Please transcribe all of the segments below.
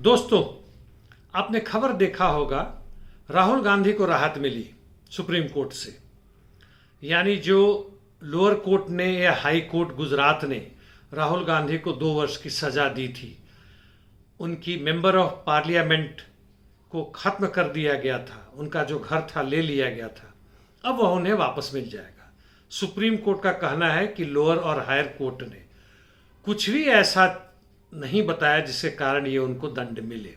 दोस्तों, आपने खबर देखा होगा, राहुल गांधी को राहत मिली सुप्रीम कोर्ट से। यानी जो लोअर कोर्ट ने या हाई कोर्ट गुजरात ने राहुल गांधी को 2 वर्ष की सजा दी थी, उनकी मेंबर ऑफ पार्लियामेंट को खत्म कर दिया गया था, उनका जो घर था ले लिया गया था, अब वह उन्हें वापस मिल जाएगा। सुप्रीम कोर्ट का कहना है कि लोअर और हायर कोर्ट ने कुछ भी ऐसा नहीं बताया जिसके कारण ये उनको दंड मिले,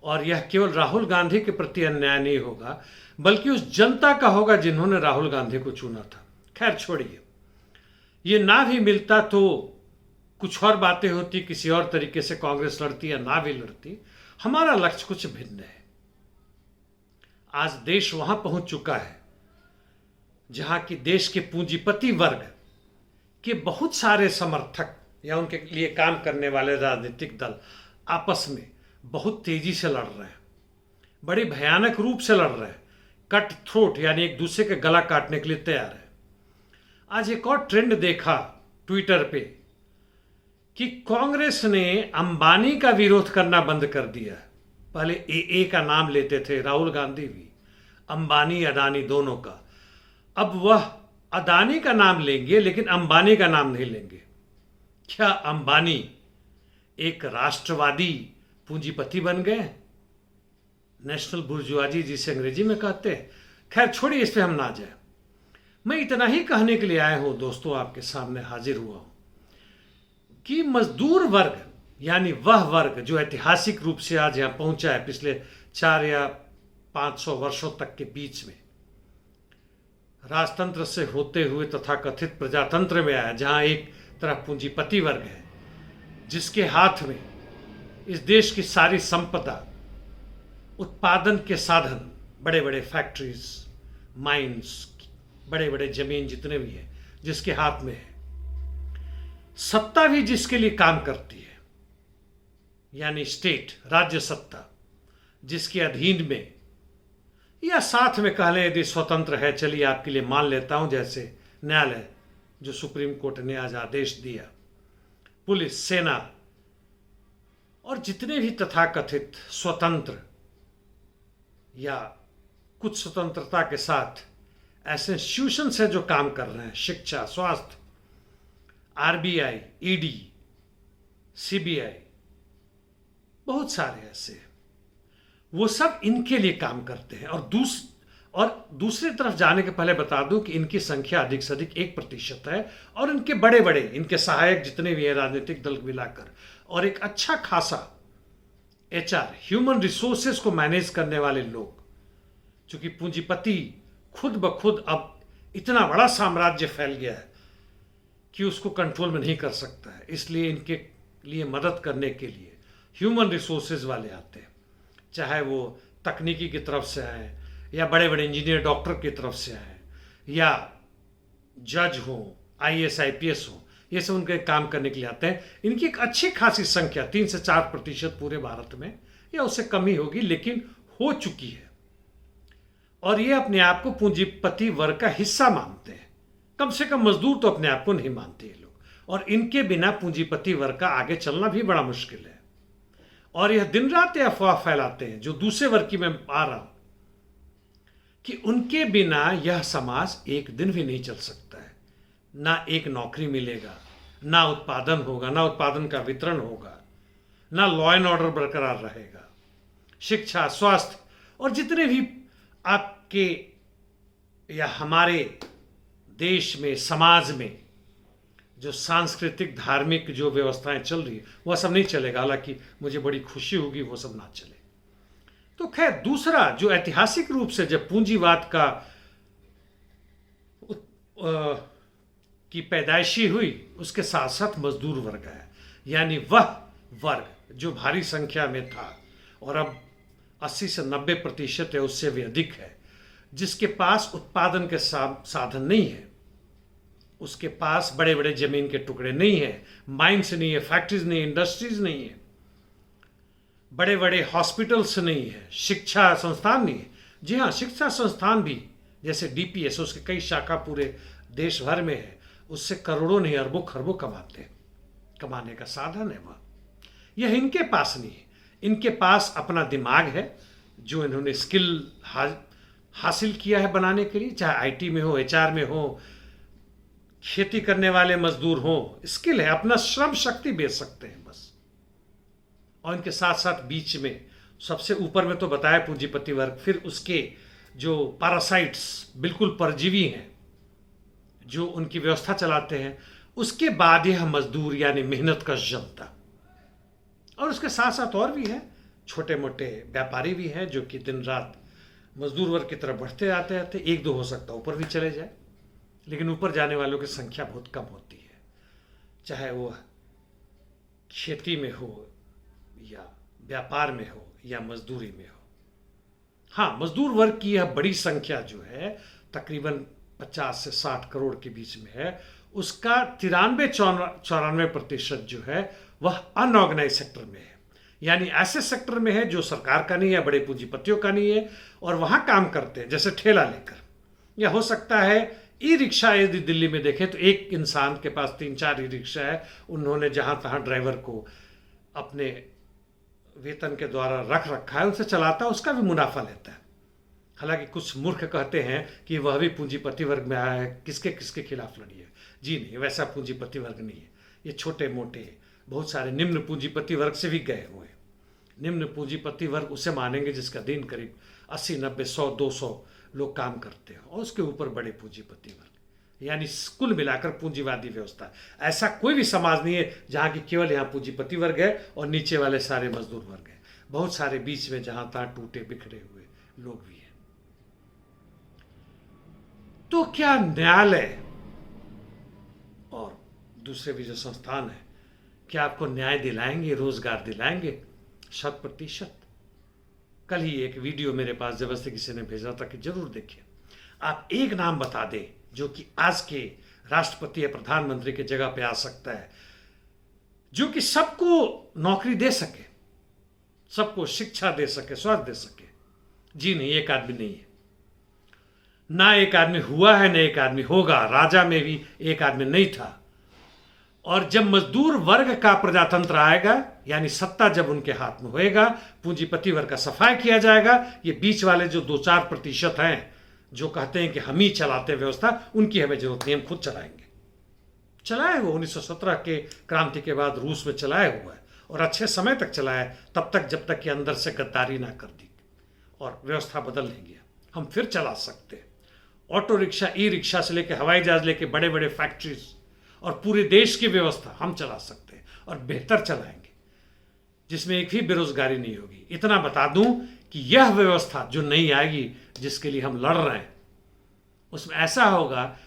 और यह केवल राहुल गांधी के प्रति अन्याय नहीं होगा बल्कि उस जनता का होगा जिन्होंने राहुल गांधी को चुना था। खैर छोड़िए, ये ना भी मिलता तो कुछ और बातें होती, किसी और तरीके से कांग्रेस लड़ती या ना भी लड़ती। हमारा लक्ष्य कुछ भिन्न है। आज देश वहां पहुंच चुका है जहां की देश के पूंजीपति वर्ग के बहुत सारे समर्थक या उनके लिए काम करने वाले राजनीतिक दल आपस में बहुत तेजी से लड़ रहे हैं, बड़े भयानक रूप से लड़ रहे हैं, कट थ्रोट यानी एक दूसरे का गला काटने के लिए तैयार है। आज एक और ट्रेंड देखा ट्विटर पे कि कांग्रेस ने अंबानी का विरोध करना बंद कर दिया है। पहले ए का नाम लेते थे राहुल गांधी भी, अंबानी अडानी दोनों का। अब वह अडानी का नाम लेंगे लेकिन अंबानी का नाम नहीं लेंगे। क्या अंबानी एक राष्ट्रवादी पूंजीपति बन गए? नेशनल बुर्जुआजी जिसे अंग्रेजी में कहते हैं। खैर छोड़िए, इस पे हम ना जाए। मैं इतना ही कहने के लिए आया हूं दोस्तों, आपके सामने हाजिर हुआ हूं कि मजदूर वर्ग यानी वह वर्ग जो ऐतिहासिक रूप से आज यहां पहुंचा है, पिछले 400 या 500 वर्षों तक के बीच में राजतंत्र से होते हुए तथाकथित प्रजातंत्र में आया, जहां एक तरफ पूंजीपति वर्ग है जिसके हाथ में इस देश की सारी संपदा, उत्पादन के साधन, बड़े बड़े फैक्ट्रीज, माइंस, बड़े बड़े जमीन जितने भी हैं जिसके हाथ में है, सत्ता भी जिसके लिए काम करती है यानी स्टेट, राज्य सत्ता जिसके अधीन में या साथ में कह लें यदि स्वतंत्र है, चलिए आपके लिए मान लेता हूं, जैसे न्यायालय जो सुप्रीम कोर्ट ने आज आदेश दिया, पुलिस, सेना और जितने भी तथाकथित स्वतंत्र या कुछ स्वतंत्रता के साथ ऐसे इंस्टीट्यूशन से जो काम कर रहे हैं, शिक्षा, स्वास्थ्य, आरबीआई, ईडी, सीबीआई, बहुत सारे ऐसे, वो सब इनके लिए काम करते हैं। और दूसरी तरफ जाने के पहले बता दूं कि इनकी संख्या अधिक से अधिक 1% है, और इनके बड़े बड़े, इनके सहायक जितने भी हैं राजनीतिक दल मिलाकर, और एक अच्छा खासा एचआर, ह्यूमन रिसोर्सेज को मैनेज करने वाले लोग, चूंकि पूंजीपति खुद ब खुद अब इतना बड़ा साम्राज्य फैल गया है कि उसको कंट्रोल में नहीं कर सकता है, इसलिए इनके लिए मदद करने के लिए ह्यूमन रिसोर्सेज वाले आते हैं, चाहे वो तकनीकी की तरफ से आए या बड़े बड़े इंजीनियर डॉक्टर की तरफ से आए या जज हो, आईएएस आईपीएस हो, ये सब उनके काम करने के लिए आते हैं। इनकी एक अच्छी खासी संख्या 3 से 4% पूरे भारत में, या उससे कम ही होगी लेकिन हो चुकी है, और ये अपने आप को पूंजीपति वर्ग का हिस्सा मानते हैं। कम से कम मजदूर तो अपने आप को नहीं मानते ये लोग, और इनके बिना पूंजीपति वर्ग का आगे चलना भी बड़ा मुश्किल है। और यह दिन रात अफवाह फैलाते हैं जो दूसरे वर्ग की मैं आ रहा हूं कि उनके बिना यह समाज एक दिन भी नहीं चल सकता है, ना एक नौकरी मिलेगा, ना उत्पादन होगा, ना उत्पादन का वितरण होगा, ना लॉ एंड ऑर्डर बरकरार रहेगा, शिक्षा, स्वास्थ्य और जितने भी आपके या हमारे देश में, समाज में जो सांस्कृतिक धार्मिक जो व्यवस्थाएं चल रही है वह सब नहीं चलेगा। हालांकि मुझे बड़ी खुशी होगी वो सब ना चले। तो खैर, दूसरा जो ऐतिहासिक रूप से जब पूंजीवाद का की पैदाइशी हुई, उसके साथ साथ मजदूर वर्ग है, यानी वह वर्ग जो भारी संख्या में था और अब 80 से 90% है, उससे भी अधिक है, जिसके पास उत्पादन के साधन नहीं है, उसके पास बड़े बड़े जमीन के टुकड़े नहीं है, माइंस नहीं है, फैक्ट्रीज नहीं है, इंडस्ट्रीज नहीं है, बड़े बड़े हॉस्पिटल्स नहीं है, शिक्षा संस्थान नहीं है। जी हाँ, शिक्षा संस्थान भी, जैसे डीपीएस, उसके कई शाखा पूरे देश भर में है, उससे करोड़ों नहीं अरबों खरबों कमाते हैं, कमाने का साधन है वह, यह इनके पास नहीं है। इनके पास अपना दिमाग है, जो इन्होंने स्किल हासिल किया है बनाने के लिए, चाहे आईटी में हो, एचआर में हो, खेती करने वाले मजदूर हो, स्किल है, अपना श्रम शक्ति बेच सकते हैं बस। और इनके साथ साथ बीच में सबसे ऊपर में तो बताया पूंजीपति वर्ग, फिर उसके जो पैरासाइट्स, बिल्कुल परजीवी हैं, जो उनकी व्यवस्था चलाते हैं, उसके बाद यह मजदूर यानी मेहनत कश जनता। और उसके साथ साथ और भी है, छोटे मोटे व्यापारी भी हैं जो कि दिन रात मजदूर वर्ग की तरफ बढ़ते आते रहते। एक दो हो सकता है ऊपर भी चले जाए, लेकिन ऊपर जाने वालों की संख्या बहुत कम होती है, चाहे वो खेती में हो या व्यापार में हो या मजदूरी में हो। हाँ, मजदूर वर्ग की यह बड़ी संख्या जो है, तकरीबन 50 से 60 करोड़ के बीच में है, उसका 93-94% जो है वह अनऑर्गेनाइज सेक्टर में है, यानी ऐसे सेक्टर में है जो सरकार का नहीं है, बड़े पूंजीपतियों का नहीं है, और वहां काम करते हैं, जैसे ठेला लेकर, या हो सकता है ई रिक्शा। यदि दिल्ली में देखें तो एक इंसान के पास 3-4 ई रिक्शा है, उन्होंने जहां तहां ड्राइवर को अपने वेतन के द्वारा रख रखा है, उनसे चलाता है, उसका भी मुनाफा लेता है। हालांकि कुछ मूर्ख कहते हैं कि वह भी पूंजीपति वर्ग में आया है, किसके किसके खिलाफ लड़ी है। जी नहीं, वैसा पूंजीपति वर्ग नहीं है, ये छोटे मोटे बहुत सारे निम्न पूंजीपति वर्ग से भी गए हुए। निम्न पूंजीपति वर्ग उसे मानेंगे जिसका दिन करीब 80, 90, 100, 200 लोग काम करते हैं, और उसके ऊपर बड़े पूंजीपति वर्ग, यानी कुल मिलाकर पूंजीवादी व्यवस्था। ऐसा कोई भी समाज नहीं है जहाँ की केवल यहाँ पूंजीपति वर्ग है और नीचे वाले सारे मजदूर वर्ग है। बहुत सारे बीच में जहाँ तहाँ टूटे बिखरे हुए लोग भी हैं। तो क्या न्यायालय और दूसरे भी जो संस्थान है, क्या आपको न्याय दिलाएंगे, रोजगार दिलाएंगे 100%? कल ही एक वीडियो मेरे पास जबरदस्ती किसी ने भेजा था कि जरूर देखिए। आप एक नाम बता दें जो कि आज के राष्ट्रपति या प्रधानमंत्री की जगह पे आ सकता है, जो कि सबको नौकरी दे सके, सबको शिक्षा दे सके, स्वास्थ्य दे सके। जी नहीं, एक आदमी नहीं है, ना एक आदमी हुआ है, ना एक आदमी होगा। राजा में भी एक आदमी नहीं था। और जब मजदूर वर्ग का प्रजातंत्र आएगा, यानी सत्ता जब उनके हाथ में होएगा, पूंजीपति वर्ग का सफाई किया जाएगा। ये बीच वाले जो 2-4% हैं जो कहते हैं कि हम ही चलाते व्यवस्था, उनकी हमें जरूरत नहीं, हम खुद चलाएंगे। चलाए हुआ 1917 के क्रांति के बाद रूस में चलाया हुआ है, और अच्छे समय तक चलाया, तब तक जब तक कि अंदर से गद्दारी ना कर दी और व्यवस्था बदल नहीं गया। हम फिर चला सकते हैं। ऑटो रिक्शा, ई रिक्शा से लेकर हवाई जहाज लेके बड़े बड़े फैक्ट्रीज और पूरे देश की व्यवस्था हम चला सकते हैं, और बेहतर चलाएंगे, जिसमें एक भी बेरोजगारी नहीं होगी। इतना बता दूं कि यह व्यवस्था जो नहीं आएगी, जिसके लिए हम लड़ रहे हैं, उसमें ऐसा होगा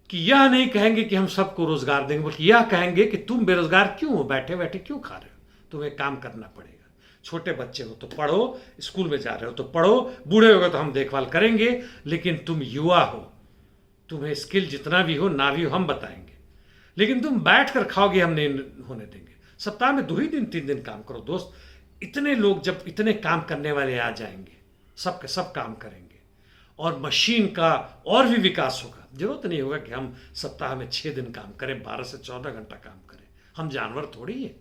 कि यह नहीं कहेंगे कि हम सबको रोजगार देंगे, बल्कि यह कहेंगे कि तुम बेरोजगार क्यों हो, बैठे बैठे क्यों खा रहे हो, तुम्हें काम करना पड़ेगा। छोटे बच्चे हो तो पढ़ो, स्कूल में जा रहे हो तो पढ़ो, बूढ़े हो गए तो हम देखभाल करेंगे, लेकिन तुम युवा हो, तुम्हें स्किल जितना भी हो ना भी हो हम बताएंगे, लेकिन तुम बैठ कर खाओगे हम नहीं होने देंगे। सप्ताह में 2 ही दिन 3 दिन काम करो दोस्त। इतने लोग, जब इतने काम करने वाले आ जाएंगे, सब के सब काम करेंगे, और मशीन का और भी विकास होगा। जरूरत नहीं होगा कि हम सप्ताह में 6 दिन काम करें, 12 से 14 घंटा काम करें। हम जानवर थोड़ी है।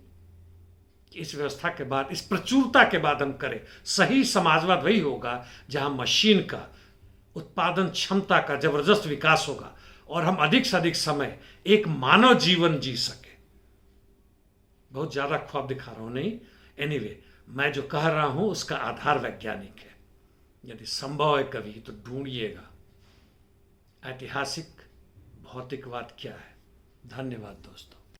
इस व्यवस्था के बाद, इस प्रचुरता के बाद हम करें। सही समाजवाद वही होगा जहां मशीन का, उत्पादन क्षमता का जबरदस्त विकास होगा, और हम अधिक से अधिक समय एक मानव जीवन जी सके। बहुत ज्यादा ख्वाब दिखा रहा हूं नहीं। एनीवे, मैं जो कह रहा हूं उसका आधार वैज्ञानिक है। यदि संभव है कभी तो ढूंढिएगा ऐतिहासिक भौतिकवाद क्या है। धन्यवाद दोस्तों।